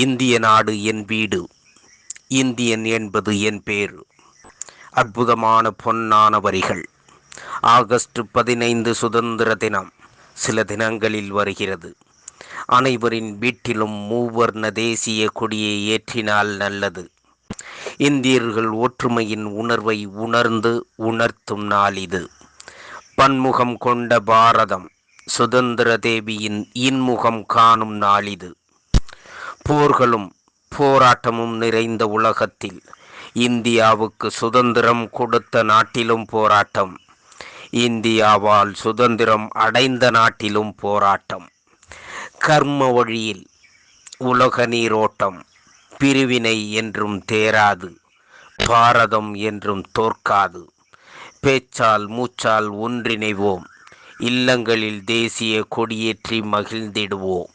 இந்திய நாடு என் வீடு, இந்தியன் என்பது என் பேர். அற்புதமான பொன்னான வரிகள். ஆகஸ்ட் 15 சுதந்திர தினம் சில தினங்களில் வருகிறது. அனைவரின் வீட்டிலும் மூவர்ண தேசிய கொடியை ஏற்றினால் நல்லது. இந்தியர்கள் ஒற்றுமையின் உணர்வை உணர்த்தும் நாள் இது. பன்முகம் கொண்ட பாரதம் சுதந்திர தேவியின் இன்முகம் காணும் நாளிது. போர்களும் போராட்டமும் நிறைந்த உலகத்தில் இந்தியாவுக்கு சுதந்திரம் கொடுத்த நாட்டிலும் போராட்டம், இந்தியாவால் சுதந்திரம் அடைந்த நாட்டிலும் போராட்டம். கர்ம வழியில் உலக நீரோட்டம், பிரிவினை என்றும் தேராது, பாரதம் என்றும் தோற்காது. பேச்சால் மூச்சால் ஒன்றிணைவோம், இல்லங்களில் தேசிய கொடியேற்றி மகிழ்ந்திடுவோம்.